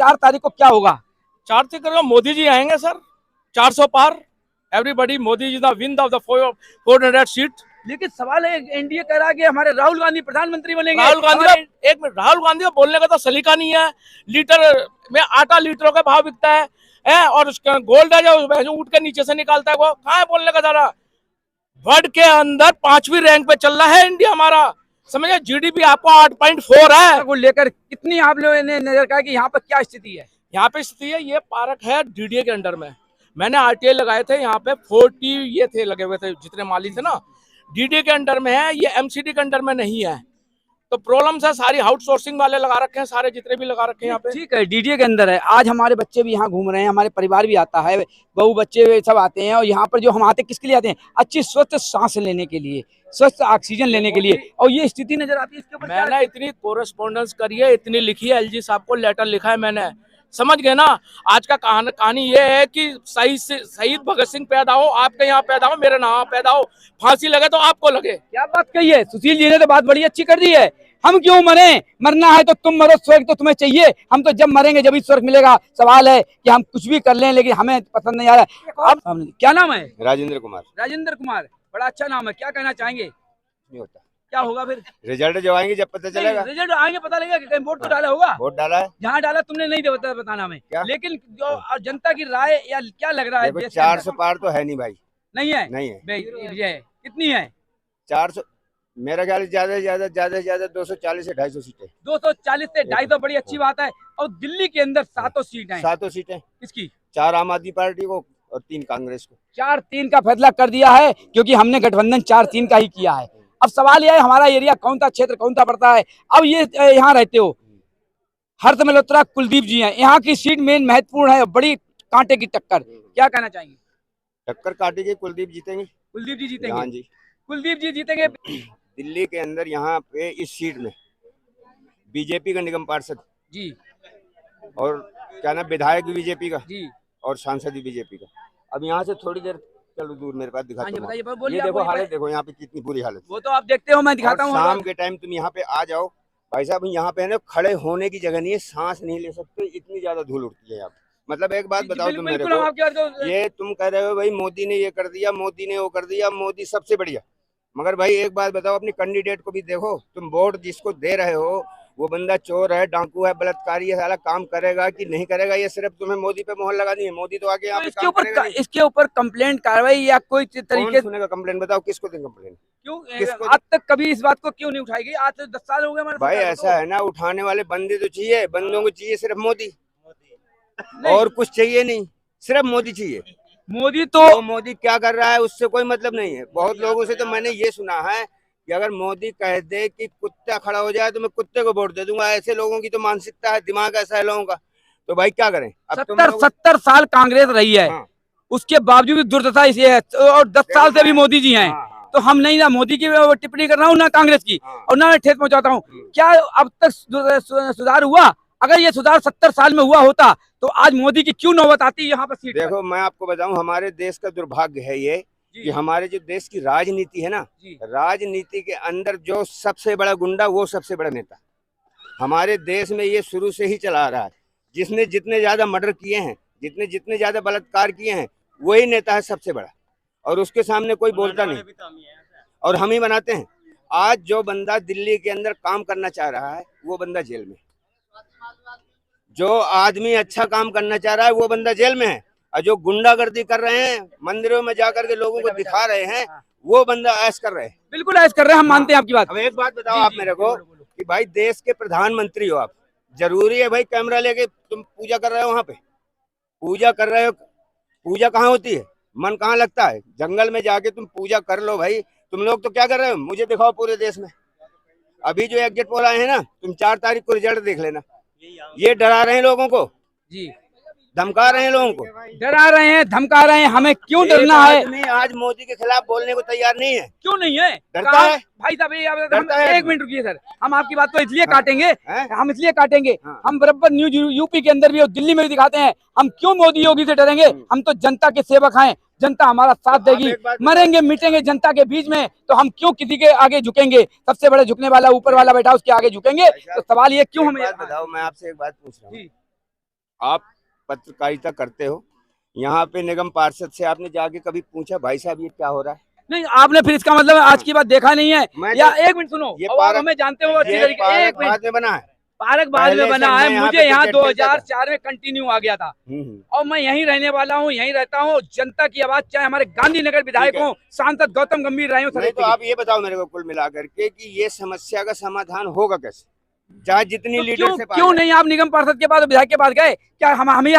4 तारीख को क्या होगा? 4 तारीख को मोदी जी आएंगे सर, 400 पार। Everybody, Modi ji the win of the 400 seat. लेकिन सवाल है, एनडीए कह रहा है कि हमारे राहुल गांधी प्रधानमंत्री बनेंगे। राहुल गांधी का, एक मिनट, राहुल गांधी का बोलने का तो सलीका नहीं है। लीटर में आटा लीटरों का भाव बिकता है और उसका गोल्ड है जो उठ के नीचे से निकालता है, वो कहाँ है बोलने का जरा। वर्ल्ड के अंदर 5वीं रैंक पे चल रहा है इंडिया हमारा, समझे। जीडीपी आपको 8.4 है। को लेकर कितनी आप लोगों ने नजर का कि यहाँ पर क्या स्थिति है? यहाँ पे स्थिति है, ये पार्क है डीडीए के अंडर में। मैंने आरटीआई लगाए थे, यहाँ पे 40 ये थे लगे हुए थे, जितने माली थे ना, डीडीए के अंडर में है, ये एमसीडी के अंडर में नहीं है। तो प्रॉब्लम्स है सारी, आउटसोर्सिंग वाले लगा रखे हैं सारे, जितने भी लगा रखे हैं यहाँ पे। ठीक है, डीडीए के अंदर है। आज हमारे बच्चे भी यहाँ घूम रहे हैं, हमारे परिवार भी आता है, बहू बच्चे सब आते हैं। और यहाँ पर जो हम आते हैं किसके लिए आते हैं? अच्छी स्वच्छ सांस लेने के लिए, स्वच्छ ऑक्सीजन लेने के लिए। और ये स्थिति नजर आती है इसके ऊपर। मैंने इतनी कोरेस्पोंडेंस करी है, इतनी लिखी है, एलजी साहब को लेटर लिखा है मैंने, समझ गए ना। आज का कहानी ये है कि शहीद भगत सिंह पैदा हो, आपके यहाँ पैदा हो, मेरे यहाँ पैदा हो, फांसी लगे तो आपको लगे। क्या बात कही है सुशील जी ने, तो बात बड़ी अच्छी कर दी है। हम क्यों मरे? मरना है तो तुम मरो, स्वर्ग तो तुम्हें चाहिए। हम तो जब मरेंगे जब ही स्वर्ग मिलेगा। सवाल है कि हम कुछ भी कर लें, लेकिन हमें पसंद नहीं आ रहा है। अब क्या नाम है? राजेंद्र कुमार। राजेंद्र कुमार, बड़ा अच्छा नाम है। क्या कहना चाहेंगे? नहीं होता, क्या होगा फिर? रिजल्ट जब आएंगे जब पता चलेगा। रिजल्ट आएंगे पता लगेगा कि कहीं वोट तो डाला होगा। वोट डाला है, जहाँ डाला तुमने नहीं बताना हमें क्या? लेकिन जो जनता की राय या क्या लग रहा है? देखो 400 पार तो है नहीं भाई, नहीं है, नहीं है। विजय कितनी है? 400 मेरा ख्याल ज्यादा से ज्यादा 240 से 250 सीटें। 240 से 250 बड़ी अच्छी बात है। और दिल्ली के अंदर 7 सीट हैं। 7 सीटें किसकी? 4 आम आदमी पार्टी को और 3 कांग्रेस को। 4-3 का फैसला कर दिया है, क्योंकि हमने गठबंधन 4-3 का ही किया है। अब सवाल यह है, हमारा एरिया कौन सा क्षेत्र कौन सा पड़ता है? अब ये यहाँ रहते हो, हर्ष मल्होत्रा कुलदीप जी हैं, यहाँ की सीट मेन महत्वपूर्ण है, बड़ी कांटे की टक्कर। क्या कहना चाहेंगे? टक्कर काटेगी, कुलदीप जीतेंगे। कुलदीप जी जीतेंगे? हाँ जी, कुलदीप जी जीतेंगे। दिल्ली के अंदर यहाँ पे इस सीट में बीजेपी का निगम पार्षद जी, और क्या नाम, विधायक भी बीजेपी का जी, और सांसद भी बीजेपी का। अब यहाँ से थोड़ी देर चलो दूर, मेरे पास दिखाता हूँ। बताइए, ये देखो हालत, देखो यहाँ पे कितनी बुरी हालत। वो तो आप देखते हो, मैं दिखाता हूँ। शाम के टाइम तुम यहाँ पे आ जाओ भाई साहब, यहाँ पे है ना, खड़े होने की जगह नहीं है, सांस नहीं ले सकते, इतनी ज्यादा धूल उठती है यहाँ पे। मतलब एक बात बताओ तुम मेरे को, ये तुम कह रहे हो भाई मोदी ने ये कर दिया, मोदी ने वो कर दिया, मोदी सबसे बढ़िया, मगर भाई एक बात बताओ, अपनी कैंडिडेट को भी देखो। तुम वोट जिसको दे रहे हो वो बंदा चोर है, डाकू है, बलात्कारी है, साला काम करेगा कि नहीं करेगा, ये सिर्फ तुम्हें मोदी पे मोहर लगानी है। मोदी तो आगे यहाँ पे काम करेगा नहीं। इसके ऊपर कंप्लेंट कार्रवाई या कोई तरीके सुनेगा कंप्लेन? बताओ किसको दें कंप्लेन? क्यों आज तक कभी इस बात को क्यों नहीं उठाई गई? आज से 10 साल हो गए हमारे भाई, ऐसा है ना, उठाने वाले बंदे तो चाहिए, बंदों को चाहिए सिर्फ मोदी, और कुछ चाहिए नहीं, सिर्फ मोदी चाहिए। मोदी तो मोदी क्या कर रहा है उससे कोई मतलब नहीं है। बहुत लोगों से तो मैंने ये सुना है कि अगर मोदी कह दे कि कुत्ता खड़ा हो जाए तो मैं कुत्ते को वोट दे दूंगा। ऐसे लोगों की तो मानसिकता है, दिमाग ऐसा है लोगों का। तो भाई क्या करें? अब 70 साल कांग्रेस रही है। हाँ। उसके बावजूद भी दुर्दशा इसे है, और 10 साल से भी मोदी जी हैं। तो हम नहीं ना मोदी की टिप्पणी कर रहा हूँ, ना कांग्रेस की, और ना ठेस पहुंचाता हूँ। क्या अब तक सुधार हुआ? अगर ये सुधार 70 साल में हुआ होता तो आज मोदी की क्यों नौबत आती यहाँ पर सीट? देखो, मैं आपको बताऊं, हमारे देश का दुर्भाग्य है ये कि हमारे जो देश की राजनीति है ना, राजनीति के अंदर जो सबसे बड़ा गुंडा वो सबसे बड़ा नेता। हमारे देश में ये शुरू से ही चला आ रहा है। जिसने जितने ज्यादा मर्डर किए हैं, जितने ज्यादा बलात्कार किए हैं, वही नेता है सबसे बड़ा, और उसके सामने कोई बोलता नहीं, और हम ही बनाते हैं। आज जो बंदा दिल्ली के अंदर काम करना चाह रहा है वो बंदा जेल में, जो आदमी अच्छा काम करना चाह रहा है वो बंदा जेल में है, और जो गुंडागर्दी कर रहे हैं, मंदिरों में जाकर के लोगों को दिखा रहे हैं, वो बंदा ऐश कर रहे हैं। बिल्कुल ऐश कर रहे हैं, हम मानते हैं आपकी बात। अब एक बात बताओ आप मेरे को कि भाई देश के प्रधानमंत्री हो आप, जरूरी है भाई कैमरा लेके तुम पूजा कर रहे हो? वहां पे पूजा कर रहे हो, पूजा कहाँ होती है? मन कहाँ लगता है? जंगल में जाके तुम पूजा कर लो भाई। तुम लोग तो क्या कर रहे हो? मुझे दिखाओ पूरे देश में। अभी जो एग्जिट पोल आए हैं ना, तुम 4 तारीख को रिजल्ट देख लेना। ये डरा रहे हैं लोगों को जी, धमका रहे हैं लोगों को, डरा रहे हैं, धमका रहे हैं। हमें क्यों डरना है? आज मोदी के खिलाफ बोलने को तैयार नहीं है। क्यों नहीं है? डरता है भाई साहब, एक मिनट रुकिए सर, हम आपकी बात को इसलिए काटेंगे, हम इसलिए काटेंगे, हम बराबर न्यूज यूपी के अंदर भी और दिल्ली में भी दिखाते हैं। हम क्यों मोदी योगी से डरेंगे? हम तो जनता के सेवक हैं, जनता हमारा साथ देगी, मरेंगे मिटेंगे जनता के बीच में, तो हम क्यों किसी के आगे झुकेंगे? सबसे बड़े झुकने वाला ऊपर वाला बैठा, उसके आगे झुकेंगे। तो सवाल ये क्यों हमें? बताओ, मैं आपसे एक बात पूछ रहा हूँ, आप पत्रकारिता करते हो, यहाँ पे निगम पार्षद से आपने जाके कभी पूछा भाई साहब ये क्या हो रहा है? नहीं, आपने फिर इसका मतलब आज की बात देखा नहीं है मैं या जो- एक मिनट सुनो, ये और आप पार्क- हमें जानते हो अच्छी ये तरीके, पार्क एक मिनट, बाद में बना है। पार्क बाद पहले में से बना है, मैं यहाँ मुझे पे यहाँ क्रिकेट खेलता था। 2004 में कंटिन्यू आ गया था हम्म। और मैं यहीं रहने वाला हूँ, यहीं रहता हूँ। जनता की आवाज चाहे हमारे गांधीनगर विधायक ठीक है। हो, सांसद गौतम गंभीर रहे हो, नहीं तो आप ये बताओ मेरे को कुल मिलाकर के कि ये समस्या का समाधान होगा कैसे? चाहे जितनी तो लीडर से क्यों नहीं आप निगम पार्षद के पास, विधायक के पास गए? क्या हम ही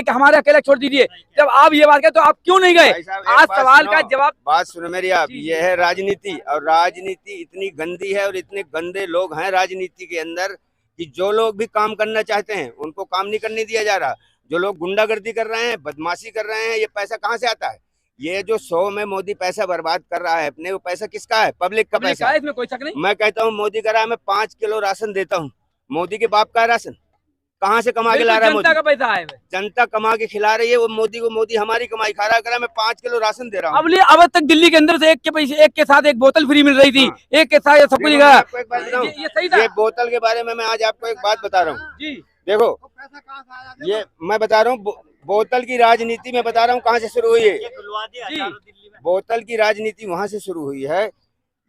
हमारे अकेले छोड़ दीजिए? जब आप ये बात कहे तो आप क्यों नहीं गए? भाई साहब, एक आज बात सवाल सुनो, का जवाब। बात सुनो मेरी आप। जी, ये है राजनीति, और राजनीति इतनी गंदी है और इतने गंदे लोग हैं राजनीति के अंदर कि जो लोग भी काम करना चाहते हैं उनको काम नहीं करने दिया जा रहा। जो लोग गुंडागर्दी कर रहे हैं, बदमाशी कर रहे हैं, ये पैसा कहाँ से आता है? ये जो 100 में मोदी पैसा बर्बाद कर रहा है अपने, वो पैसा किसका है? पब्लिक का पैसा है। इसमें कोई शक नहीं। मैं कहता हूँ मोदी का रहा, मैं 5 किलो राशन देता हूँ। मोदी के बाप का है राशन, कहाँ से कमा के ला रहा है? जनता मोदी का पैसा है। जनता कमा के खिला रही है वो मोदी को। मोदी हमारी कमाई खा रहा है, मैं 5 किलो राशन दे रहा हूँ। अब तक दिल्ली के अंदर से एक के पैसे, एक के साथ एक बोतल फ्री मिल रही थी, हाँ। एक के साथ सब कुछ। देखो, मैं आपको एक बात बताऊं, ये सही था ये बोतल के बारे में मैं आज आपको एक बात बता रहा हूँ। जी। देखो ये मैं बता रहा हूँ, बोतल की राजनीति में बता रहा हूँ कहाँ से शुरू हुई है। जी। बोतल की राजनीति वहां से शुरू हुई है।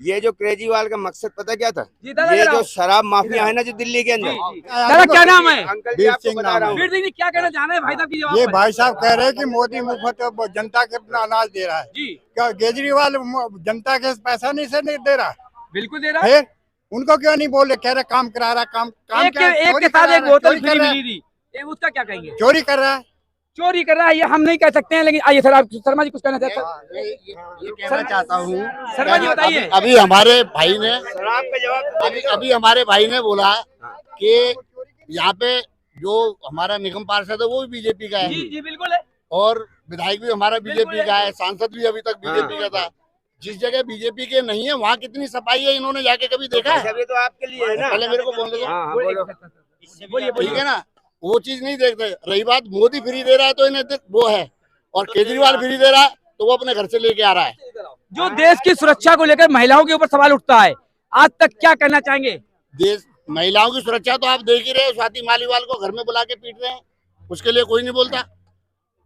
ये जो केजरीवाल का मकसद पता क्या था? जी, दादा ये जरा जो आओ। शराब माफिया है ना जो दिल्ली के अंदर। जी, जी। दादा क्या नाम है? अंकल जी वीर आपको सिंह बता नाम रहा है। हूँ। वीर सिंह जी, क्या कहना चाह रहे हैं भाई साहब की जवाब ये पर? भाई साहब कह रहे हैं कि मोदी मुफ्त जनता के अपना अनाज दे रहा है। जी क्या केजरीवाल जनता के पैसा नहीं दे रहा? बिल्कुल दे रहा है। फिर उनको क्यों नहीं बोल रहे? कह रहे काम करा रहा, काम एक क्या के चोरी साथ करा एक रहा है, बोतल चोरी फ्री कर रहा है, मिली थी, उसका क्या कहेंगे? चोरी कर रहा है। चोरी कर रहा है ये हम नहीं कह सकते हैं, लेकिन आइए सर, आप शर्मा जी कुछ कहना चाहते हैं? ये कहना चाहता हूँ, शर्मा जी बताइए। अभी हमारे भाई ने शराब का जवाब अभी हमारे भाई ने बोला कि यहाँ पे जो हमारा निगम पार्षद है वो भी बीजेपी का है जी जी बिल्कुल है। और विधायक भी हमारा बीजेपी बिल्कुल का है, सांसद भी अभी तक बीजेपी का था। जिस जगह बीजेपी के नहीं है वहाँ कितनी सफाई है, इन्होंने जाके कभी देखा है? ये तो आपके लिए है ना। पहले मेरे को बोलने दो। हाँ हाँ बोलो। बोलिए ठीक बोलिए। है ना, वो चीज नहीं देखते। रही बात मोदी फ्री दे रहा है तो इन्हें वो है, और केजरीवाल फ्री दे रहा है तो वो अपने घर से लेके आ रहा है। जो देश की सुरक्षा को लेकर महिलाओं के ऊपर सवाल उठता है, आज तक क्या कहना चाहेंगे? देश महिलाओं की सुरक्षा तो आप देख ही रहे हो, स्वाति मालीवाल को घर में बुला के पीट रहे हैं, उसके लिए कोई नहीं बोलता।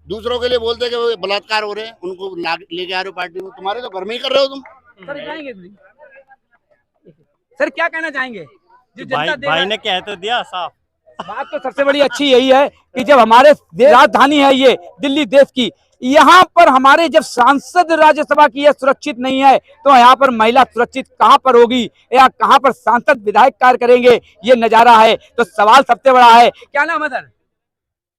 दूसरों के लिए बोलते कि वो बलात्कार हो रहे हैं, उनको लेके आ रहे हो पार्टी में, तुम्हारे तो घर में ही कर रहे हो तुम। सर जाएंगे सर, क्या कहना चाहेंगे? जो भाई जनता भाई ने कह तो दिया साफ। बात तो सबसे बड़ी अच्छी यही है कि जब हमारे राजधानी है ये दिल्ली देश की, यहाँ पर हमारे जब सांसद राज्यसभा की यह सुरक्षित नहीं है तो यहाँ पर महिला सुरक्षित कहाँ पर होगी, या कहाँ पर सांसद विधायक कार्य करेंगे? ये नजारा है। तो सवाल सबसे बड़ा है। क्या नाम है सर?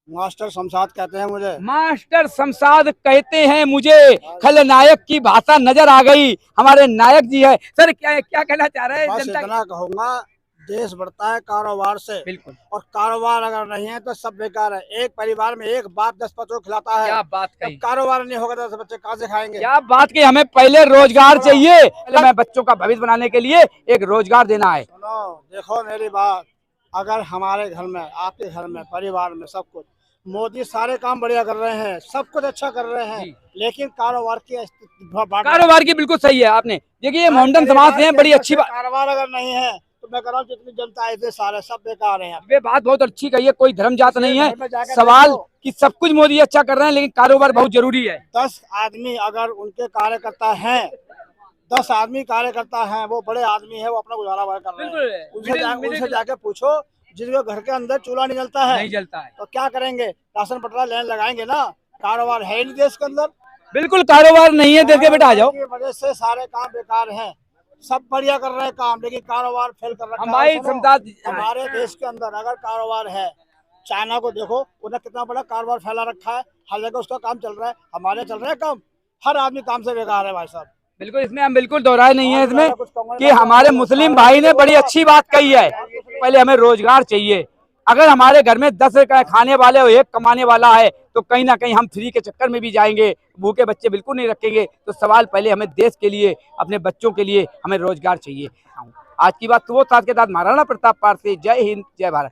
मास्टर शमशाद कहते हैं मुझे। मास्टर शमशाद कहते हैं मुझे। खलनायक की भाषा नजर आ गई, हमारे नायक जी है। सर क्या क्या कहना चाह रहे हैं? बस जनता इतना कहूंगा, देश बढ़ता है कारोबार से, बिल्कुल। और कारोबार अगर नहीं है तो सब बेकार है। एक परिवार में एक बाप 10 बच्चों को खिलाता है, क्या बात जब कही, कारोबार नहीं होगा तो 10 बच्चे कहाँ से खाएंगे? क्या बात की। हमें पहले रोजगार चाहिए, पहले मैं बच्चों का भविष्य बनाने के लिए एक रोजगार देना है। सुनो, देखो मेरी बात, अगर हमारे घर में, आपके घर में, परिवार में सब कुछ मोदी सारे काम बढ़िया कर रहे हैं, सब कुछ अच्छा कर रहे हैं, लेकिन कारोबार की कारोबार की बिल्कुल सही है। आपने देखिए ये मोहम्मदन समाज से बड़ी अच्छी बात, कारोबार अगर नहीं है तो मैं कह रहा हूँ जितनी जनता है इतने सारे सब बेकार हैं। वे बात बहुत अच्छी कही है। कोई धर्म जात नहीं है, घर में जाकर सवाल देखो, कि सब कुछ मोदी अच्छा कर रहे हैं, लेकिन कारोबार बहुत जरूरी है। 10 आदमी अगर उनके कार्यकर्ता हैं, 10 आदमी कार्यकर्ता हैं, वो बड़े आदमी है, वो अपना गुजारा कर रहे हैं। उनसे जाके पूछो जिनके घर के अंदर चूल्हा नहीं जलता है, नहीं जलता है, तो क्या करेंगे? राशन पटरा लेने लगाएंगे ना। कारोबार है ही नहीं देश के अंदर, बिल्कुल कारोबार नहीं है। देख के बेटा आ जाओ। की वजह से सारे काम बेकार हैं। सब बढ़िया कर रहे हैं काम, लेकिन कारोबार फेल कर रखा है। हमारी सुनो, क्षमता हमारे देश के अंदर अगर कारोबार है, चाइना को देखो, उन्हें कितना बड़ा कारोबार फैला रखा है, हर जगह उसका काम चल रहा है। हमारे चल रहे हैं काम, हर आदमी काम से बेकार है भाई साहब। बिल्कुल, इसमें हम बिल्कुल दोहराए नहीं है इसमें कुछ कहूंगा कि हमारे मुस्लिम भाई ने बड़ी अच्छी बात कही है। पहले हमें रोजगार चाहिए। अगर हमारे घर में 10 खाने वाले और 1 कमाने वाला है तो कहीं ना कहीं हम फ्री के चक्कर में भी जाएंगे, भूखे बच्चे बिल्कुल नहीं रखेंगे। तो सवाल पहले हमें देश के लिए, अपने बच्चों के लिए हमें रोजगार चाहिए। आज की बात तो वो साथ के साथ महाराणा प्रताप पार्क से। जय हिंद, जय भारत।